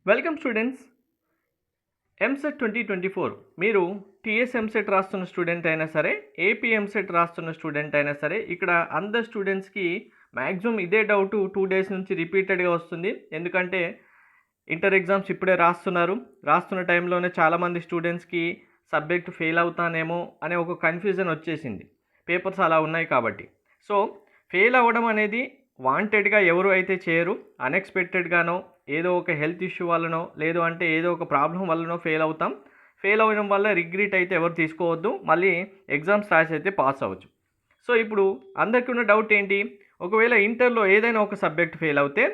Welcome students. EAMCET 2024 మీరు TS EAMCET రాస్తున్న student అయినా సరే, ఏపీ ఎంసెట్ రాస్తున్న స్టూడెంట్ అయినా సరే, ఇక్కడ అందరు స్టూడెంట్స్కి మ్యాక్సిమం ఇదే డౌట్ 2 డేస్ నుంచి రిపీటెడ్గా వస్తుంది. ఎందుకంటే ఇంటర్ ఎగ్జామ్స్ ఇప్పుడే రాస్తున్న టైంలోనే చాలామంది స్టూడెంట్స్కి సబ్జెక్ట్ ఫెయిల్ అవుతానేమో అనే ఒక కన్ఫ్యూజన్ వచ్చేసింది, పేపర్స్ అలా ఉన్నాయి కాబట్టి. సో ఫెయిల్ అవ్వడం అనేది వాంటెడ్గా ఎవరు అయితే చేయరు, అన్ఎక్స్పెక్టెడ్గానో ఏదో ఒక హెల్త్ ఇష్యూ వల్లనో లేదు అంటే ఏదో ఒక ప్రాబ్లం వల్లనో ఫెయిల్ అవుతాం. ఫెయిల్ అవ్వడం వల్ల రిగ్రెట్ అయితే ఎవరు తీసుకోవద్దు, మళ్ళీ ఎగ్జామ్స్ రాసి అయితే పాస్ అవ్వచ్చు. సో ఇప్పుడు అందరికీ ఉన్న డౌట్ ఏంటి, ఒకవేళ ఇంటర్లో ఏదైనా ఒక సబ్జెక్ట్ ఫెయిల్ అవుతే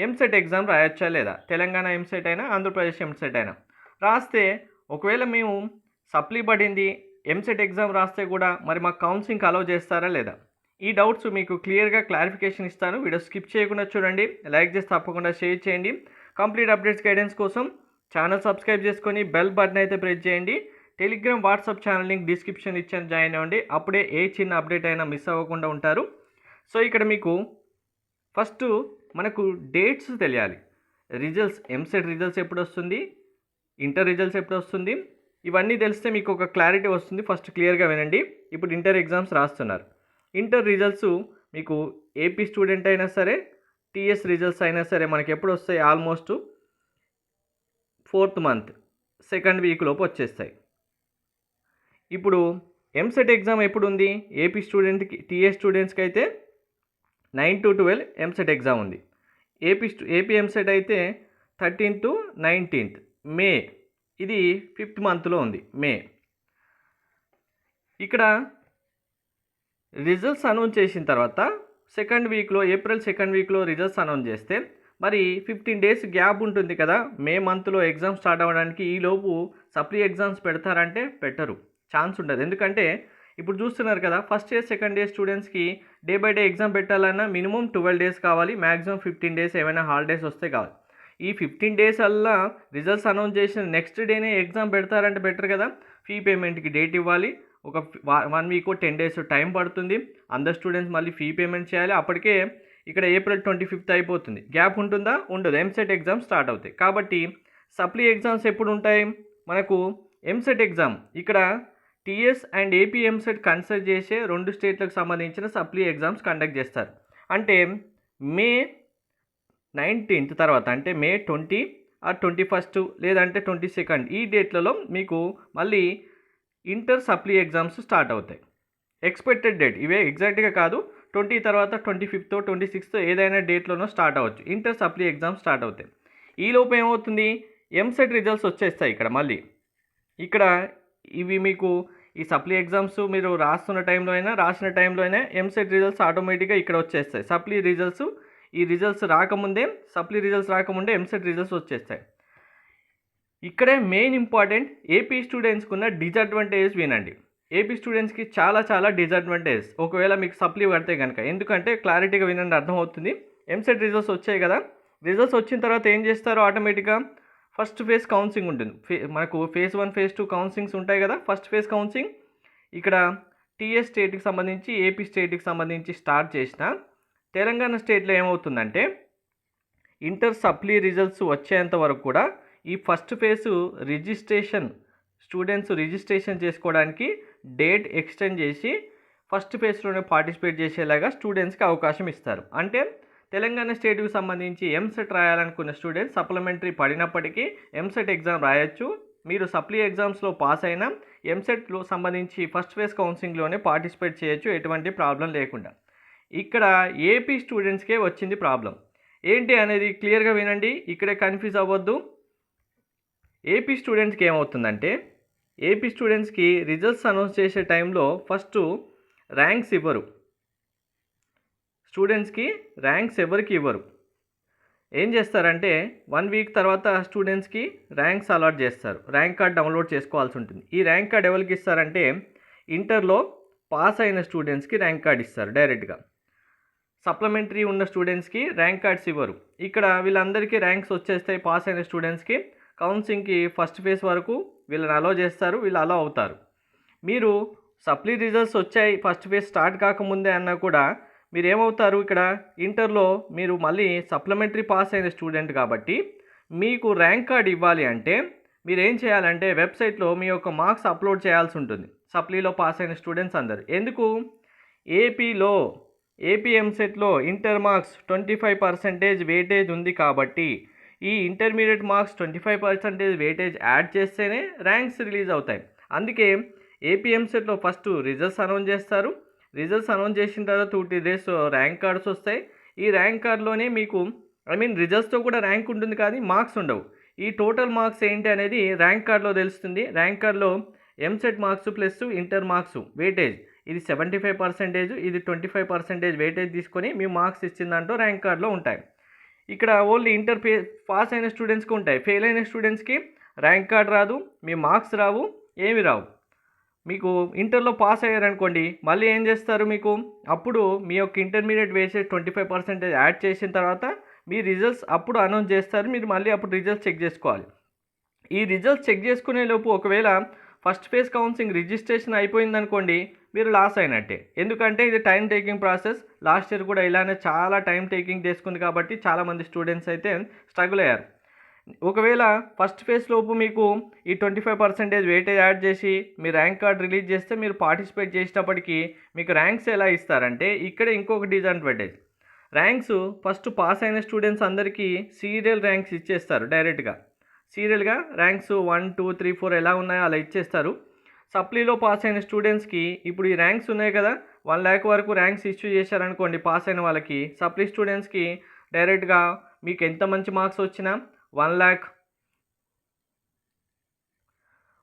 ఎంసెట్ ఎగ్జామ్ రాయొచ్చా లేదా? తెలంగాణ ఎంసెట్ అయినా ఆంధ్రప్రదేశ్ ఎంసెట్ అయినా రాస్తే, ఒకవేళ మేము సప్లీ పడింది ఎంసెట్ ఎగ్జామ్ రాస్తే కూడా మరి మాకు కౌన్సిలింగ్ అలౌ చేస్తారా లేదా? ఈ డౌట్స్ మీకు క్లియర్గా క్లారిఫికేషన్ ఇస్తాను. వీడియో స్కిప్ చేయకుండా చూడండి, లైక్ చేసి తప్పకుండా షేర్ చేయండి. కంప్లీట్ అప్డేట్స్ గైడెన్స్ కోసం ఛానల్ సబ్స్క్రైబ్ చేసుకొని బెల్ బటన్ అయితే ప్రెస్ చేయండి. Telegram WhatsApp channel link description ఇచ్చాను, జాయిన్ అవ్వండి. అప్పుడే ఏ చిన్న అప్డేట్ అయినా మిస్ అవ్వకుండా ఉంటారు. సో ఇక్కడ మీకు ఫస్ట్ మనకు డేట్స్ తెలియాలి. రిజల్ట్స్, ఎంసెట్ రిజల్ట్స్ ఎప్పుడు వస్తుంది, ఇంటర్ రిజల్ట్స్ ఎప్పుడు వస్తుంది, ఇవన్నీ తెలిస్తే మీకు ఒక క్లారిటీ వస్తుంది. ఫస్ట్ క్లియర్గా వినండి. ఇప్పుడు ఇంటర్ ఎగ్జామ్స్ రాస్తున్నారు. ఇంటర్ రిజల్ట్స్ మీకు ఏపీ స్టూడెంట్ అయినా సరే, టీఎస్ రిజల్ట్స్ అయినా సరే మనకి ఎప్పుడు వస్తాయి? Almost 4th month second week లోపు వచ్చేస్తాయి. ఇప్పుడు ఎంసెట్ ఎగ్జామ్ ఎప్పుడు ఉంది? ఏపీ స్టూడెంట్కి, టీఎస్ స్టూడెంట్స్కి అయితే 9 to 12 ఎంసెట్ ఎగ్జామ్ ఉంది. ఏపీ ఎంసెట్ అయితే 13th to 19th మే, ఇది 5th మంత్లో ఉంది, మే. ఇక్కడ రిజల్ట్స్ అనౌన్స్ చేసిన తర్వాత సెకండ్ వీక్లో, ఏప్రిల్ సెకండ్ వీక్లో రిజల్ట్స్ అనౌన్స్ చేస్తే మరి 15 డేస్ గ్యాప్ ఉంటుంది కదా మే మంత్లో ఎగ్జామ్ స్టార్ట్ అవ్వడానికి. ఈలోపు సప్లీ ఎగ్జామ్స్ పెడతారంటే పెట్టరు, ఛాన్స్ ఉండదు. ఎందుకంటే ఇప్పుడు చూస్తున్నారు కదా, ఫస్ట్ ఇయర్ సెకండ్ ఇయర్ స్టూడెంట్స్కి డే బై డే ఎగ్జామ్ పెట్టాలన్నా మినిమం 12 డేస్ కావాలి, మ్యాక్సిమం 15 డేస్ ఏమైనా హాలిడేస్ వస్తే కావాలి. ఈ 15 డేస్ అల్లా రిజల్ట్స్ అనౌన్స్ చేసిన నెక్స్ట్ డేనే ఎగ్జామ్ పెడతారంటే బెటర్ కదా. ఫీ పేమెంట్కి డేట్ ఇవ్వాలి, ఒక 1 వీక్ 10 డేస్ టైం పడుతుంది. అందరు స్టూడెంట్స్ మళ్ళీ ఫీ పేమెంట్ చేయాలి. అప్పటికే ఇక్కడ ఏప్రిల్ 25th అయిపోతుంది. గ్యాప్ ఉంటుందా? ఉండదు. ఎంసెట్ ఎగ్జామ్ స్టార్ట్ అవుతాయి. కాబట్టి సప్లీ ఎగ్జామ్స్ ఎప్పుడు ఉంటాయి మనకు? ఎంసెట్ ఎగ్జామ్ ఇక్కడ TS and AP EAMCET consider చేసే 2 స్టేట్లకు సంబంధించిన సప్లీ ఎగ్జామ్స్ కండక్ట్ చేస్తారు. అంటే మే 19th తర్వాత, అంటే మే 20 or 21 లేదంటే 22 ఈ డేట్లలో మీకు మళ్ళీ ఇంటర్ సప్లీ ఎగ్జామ్స్ స్టార్ట్ అవుతాయి. ఎక్స్పెక్టెడ్ డేట్ ఇవే, ఎగ్జాక్ట్గా కాదు. 20 తర్వాత 25th 26th ఏదైనా డేట్లోనో స్టార్ట్ అవ్వచ్చు. ఇంటర్ సప్లీ ఎగ్జామ్స్ స్టార్ట్ అవుతాయి. ఈలోపు ఏమవుతుంది? ఎంసెట్ రిజల్ట్స్ వచ్చేస్తాయి. ఇక్కడ మళ్ళీ ఇక్కడ ఇవి మీకు ఈ సప్లీ ఎగ్జామ్స్ మీరు రాసిన టైంలో అయినా ఎంసెట్ రిజల్ట్స్ ఆటోమేటిక్గా ఇక్కడ వచ్చేస్తాయి. సప్లీ రిజల్ట్స్, ఈ రిజల్ట్స్ రాకముందే, సప్లీ రిజల్ట్స్ రాకముందే ఎంసెట్ రిజల్ట్స్ వచ్చేస్తాయి. ఇక్కడే మెయిన్ ఇంపార్టెంట్ ఏపీ స్టూడెంట్స్కి ఉన్న డిసడ్వాంటేజ్ వినండి. ఏపీ స్టూడెంట్స్కి చాలా డిసడ్వాంటేజ్ ఒకవేళ మీకు సప్లీ పడితే కనుక. ఎందుకంటే క్లారిటీగా వినండి, అర్థమవుతుంది. ఎంసెట్ రిజల్ట్స్ వచ్చాయి కదా, రిజల్ట్స్ వచ్చిన తర్వాత ఏం చేస్తారో ఆటోమేటిక్గా ఫస్ట్ ఫేజ్ కౌన్సిలింగ్ ఉంటుంది. మనకు ఫేజ్ 1 ఫేజ్ 2 కౌన్సిలింగ్స్ ఉంటాయి కదా. ఫస్ట్ ఫేజ్ కౌన్సిలింగ్ ఇక్కడ టీఎస్ స్టేట్కి సంబంధించి, ఏపీ స్టేట్కి సంబంధించి స్టార్ట్ చేసిన, తెలంగాణ స్టేట్లో ఏమవుతుందంటే ఇంటర్ సప్లీ రిజల్ట్స్ వచ్చేంత వరకు కూడా ఈ ఫస్ట్ ఫేజ్ స్టూడెంట్స్ రిజిస్ట్రేషన్ చేసుకోవడానికి డేట్ ఎక్స్టెండ్ చేసి ఫస్ట్ ఫేజ్లోనే పార్టిసిపేట్ చేసేలాగా స్టూడెంట్స్కి అవకాశం ఇస్తారు. అంటే తెలంగాణ స్టేట్కి సంబంధించి ఎంసెట్ రాయాలనుకున్న స్టూడెంట్స్ సప్లిమెంటరీ పడినప్పటికీ ఎంసెట్ ఎగ్జామ్ రాయొచ్చు. మీరు సప్లీ ఎగ్జామ్స్లో పాస్ అయినా ఎంసెట్లో సంబంధించి ఫస్ట్ ఫేజ్ కౌన్సిలింగ్లోనే పార్టిసిపేట్ చేయొచ్చు, ఎటువంటి ప్రాబ్లం లేకుండా. ఇక్కడ ఏపీ స్టూడెంట్స్కే వచ్చింది ప్రాబ్లం. ఏంటి అనేది క్లియర్గా వినండి, ఇక్కడే కన్ఫ్యూజ్ అవ్వద్దు. ఏపీ స్టూడెంట్స్కి ఏమవుతుందంటే, ఏపీ స్టూడెంట్స్కి రిజల్ట్స్ అనౌన్స్ చేసే టైంలో ఫస్ట్ ర్యాంక్స్ ఇవ్వరు. స్టూడెంట్స్కి ర్యాంక్స్ ఎవరికి ఇవ్వరు. ఏం చేస్తారంటే 1 వీక్ తర్వాత స్టూడెంట్స్కి ర్యాంక్స్ అలాట్ చేస్తారు. ర్యాంక్ కార్డ్ డౌన్లోడ్ చేసుకోవాల్సి ఉంటుంది. ఈ ర్యాంక్ కార్డ్ ఎవరికి ఇస్తారంటే ఇంటర్లో పాస్ అయిన స్టూడెంట్స్కి ర్యాంక్ కార్డ్ ఇస్తారు డైరెక్ట్గా. సప్లిమెంటరీ ఉన్న స్టూడెంట్స్కి ర్యాంక్ కార్డ్స్ ఇవ్వరు. ఇక్కడ వీళ్ళందరికీ ర్యాంక్స్ వచ్చేస్తాయి. పాస్ అయిన స్టూడెంట్స్కి కౌన్సిలింగ్కి ఫస్ట్ ఫేజ్ వరకు వీళ్ళని అలో చేస్తారు, వీళ్ళు అలో అవుతారు. మీరు సప్లీ రిజల్ట్స్ వచ్చాయి ఫస్ట్ ఫేజ్ స్టార్ట్ కాకముందే అన్నా కూడా మీరు ఏమవుతారు, ఇక్కడ ఇంటర్లో మీరు మళ్ళీ సప్లిమెంటరీ పాస్ అయిన స్టూడెంట్ కాబట్టి మీకు ర్యాంక్ కార్డ్ ఇవ్వాలి అంటే మీరేం చేయాలంటే వెబ్సైట్లో మీ యొక్క మార్క్స్ అప్లోడ్ చేయాల్సి ఉంటుంది. సప్లీలో పాస్ అయిన స్టూడెంట్స్ అందరు. ఎందుకు? ఏపీ ఎంసెట్లో ఇంటర్ మార్క్స్ 25% వెయిటేజ్ ఉంది కాబట్టి ఈ ఇంటర్మీడియట్ మార్క్స్ 25% వెయిటేజ్ యాడ్ చేస్తేనే ర్యాంక్స్ రిలీజ్ అవుతాయి. అందుకే ఏపీ ఎంసెట్లో ఫస్ట్ రిజల్ట్స్ అనౌన్స్ చేస్తారు. రిజల్ట్స్ అనౌన్స్ చేసిన తర్వాత 2-3 days ర్యాంక్ కార్డ్స్ వస్తాయి. ఈ ర్యాంక్ కార్డ్లోనే మీకు రిజల్ట్స్తో కూడా ర్యాంక్ ఉంటుంది కానీ మార్క్స్ ఉండవు. ఈ టోటల్ మార్క్స్ ఏంటి అనేది ర్యాంక్ కార్డ్లో తెలుస్తుంది. ర్యాంక్ కార్డ్లో EAMCET marks plus inter marks weightage ఇది 75%, ఇది 25% వెయిటేజ్ తీసుకొని మీ మార్క్స్ ఇచ్చిన దాంట్లో ర్యాంక్ కార్డ్లో ఉంటాయి. ఇక్కడ ఓన్లీ ఇంటర్ పాస్ అయిన స్టూడెంట్స్కి ఉంటాయి. ఫెయిల్ అయిన స్టూడెంట్స్కి ర్యాంక్ కార్డ్ రాదు, మీ మార్క్స్ రావు, ఏమి రావు. మీకు ఇంటర్లో పాస్ అయ్యారనుకోండి, మళ్ళీ ఏం చేస్తారు? మీకు అప్పుడు మీ యొక్క ఇంటర్మీడియట్ వేసేజ్ 25% యాడ్ చేసిన తర్వాత మీ రిజల్ట్స్ అప్పుడు అనౌన్స్ చేస్తారు. మీరు మళ్ళీ అప్పుడు రిజల్ట్స్ చెక్ చేసుకోవాలి. ఈ రిజల్ట్స్ చెక్ చేసుకునే లోపు ఒకవేళ ఫస్ట్ ఫేజ్ కౌన్సిలింగ్ రిజిస్ట్రేషన్ అయిపోయిందనుకోండి, మీరు లాస్ అయినట్టే. ఎందుకంటే ఇది time taking process. Last year కూడా ఇలానే చాలా టైం టేకింగ్ చేసుకుంది కాబట్టి చాలామంది స్టూడెంట్స్ అయితే స్ట్రగుల్ అయ్యారు. ఒకవేళ ఫస్ట్ ఫేజ్ లోపు మీకు ఈ 25% వెయిటేజ్ యాడ్ చేసి మీ ర్యాంక్ కార్డ్ రిలీజ్ చేస్తే మీరు పార్టిసిపేట్ చేసేటప్పటికి మీకు ర్యాంక్స్ ఎలా ఇస్తారంటే ఇక్కడే ఇంకొక డిసడ్వాంటేజ్. ర్యాంక్స్ ఫస్ట్ పాస్ అయిన స్టూడెంట్స్ అందరికీ సీరియల్ ర్యాంక్స్ ఇచ్చేస్తారు. డైరెక్ట్గా సీరియల్గా ర్యాంక్స్ 1, 2, 3, 4 ఎలా ఉన్నాయో అలా ఇచ్చేస్తారు. సప్లీలో పాస్ అయిన స్టూడెంట్స్కి ఇప్పుడు ఈ ర్యాంక్స్ ఉన్నాయి కదా, 1 lakh వరకు ర్యాంక్స్ ఇష్యూ చేశారనుకోండి పాస్ అయిన వాళ్ళకి. సప్లీ స్టూడెంట్స్కి డైరెక్ట్గా మీకు ఎంత మంచి మార్క్స్ వచ్చినా 1 lakh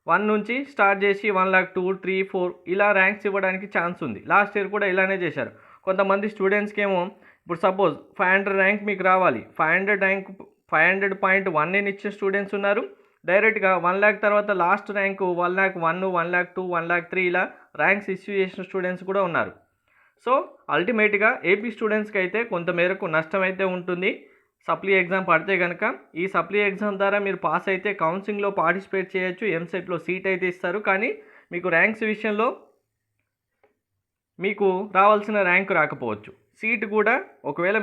1 నుంచి స్టార్ట్ చేసి 1 lakh 2, 3, 4 ఇలా ర్యాంక్స్ ఇవ్వడానికి ఛాన్స్ ఉంది. లాస్ట్ ఇయర్ కూడా ఇలానే చేశారు. కొంతమంది స్టూడెంట్స్కి ఏమో ఇప్పుడు సపోజ్ 500 ర్యాంక్ మీకు రావాలి, 500.1 ఇచ్చిన స్టూడెంట్స్ ఉన్నారు. డైరెక్ట్గా 1 lakh తర్వాత last rank 1 lakh 1, 1 lakh 2, 1 lakh 3 ఇలా ర్యాంక్స్ ఇష్యూ చేసిన స్టూడెంట్స్ కూడా ఉన్నారు. సో అల్టిమేట్గా ఏపీ స్టూడెంట్స్కి అయితే కొంతమేరకు నష్టం అయితే ఉంటుంది. సప్లీ ఎగ్జామ్ పడితే కనుక ఈ సప్లీ ఎగ్జామ్ ద్వారా మీరు పాస్ అయితే కౌన్సిలింగ్లో పార్టిసిపేట్ చేయొచ్చు, ఎంసెట్లో సీట్ అయితే ఇస్తారు. కానీ మీకు ర్యాంక్స్ విషయంలో మీకు రావాల్సిన ర్యాంకు రాకపోవచ్చు. సీట్ కూడా ఒకవేళ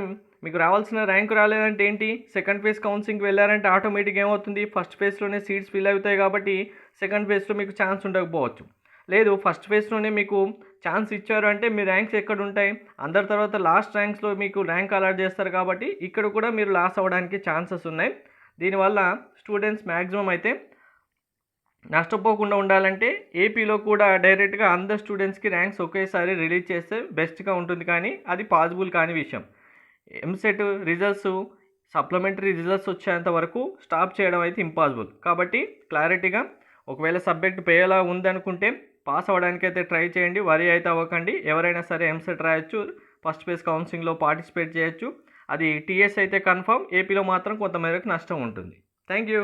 మీకు రావాల్సిన ర్యాంకు రాలేదంటే ఏంటి, సెకండ్ ఫేజ్ కౌన్సిలింగ్కి వెళ్ళారంటే ఆటోమేటిక్గా ఏమవుతుంది, ఫస్ట్ ఫేజ్లోనే సీట్స్ ఫిల్ అవుతాయి కాబట్టి సెకండ్ ఫేజ్లో మీకు ఛాన్స్ ఉండకపోవచ్చు. లేదు ఫస్ట్ ఫేజ్లోనే మీకు ఛాన్స్ ఇచ్చారు అంటే మీ ర్యాంక్స్ ఎక్కడ ఉంటాయి, అందరి తర్వాత లాస్ట్ ర్యాంక్స్లో మీకు ర్యాంక్ అలాట్ చేస్తారు కాబట్టి ఇక్కడ కూడా మీరు లాస్ అవ్వడానికి ఛాన్సెస్ ఉన్నాయి. దీనివల్ల స్టూడెంట్స్ మ్యాక్సిమం అయితే నష్టపోకుండా ఉండాలంటే ఏపీలో కూడా డైరెక్ట్గా అందరు స్టూడెంట్స్కి ర్యాంక్స్ ఒకేసారి రిలీజ్ చేస్తే బెస్ట్గా ఉంటుంది. కానీ అది పాసిబుల్ కాని విషయం. ఎంసెట్ రిజల్ట్స్ సప్లిమెంటరీ రిజల్ట్స్ వచ్చేంత వరకు స్టాప్ చేయడం అయితే ఇంపాసిబుల్. కాబట్టి క్లారిటీగా ఒకవేళ సబ్జెక్ట్ పేలా ఉందనుకుంటే పాస్ అవ్వడానికి అయితే ట్రై చేయండి, వరీ అయితే అవ్వకండి. ఎవరైనా సరే ఎంసెట్ రాయొచ్చు, ఫస్ట్ ఫేజ్ కౌన్సిలింగ్లో పార్టిసిపేట్ చేయొచ్చు. అది టీఎస్ అయితే కన్ఫర్మ్, ఏపీలో మాత్రం కొంతమేరకు నష్టం ఉంటుంది. Thank you.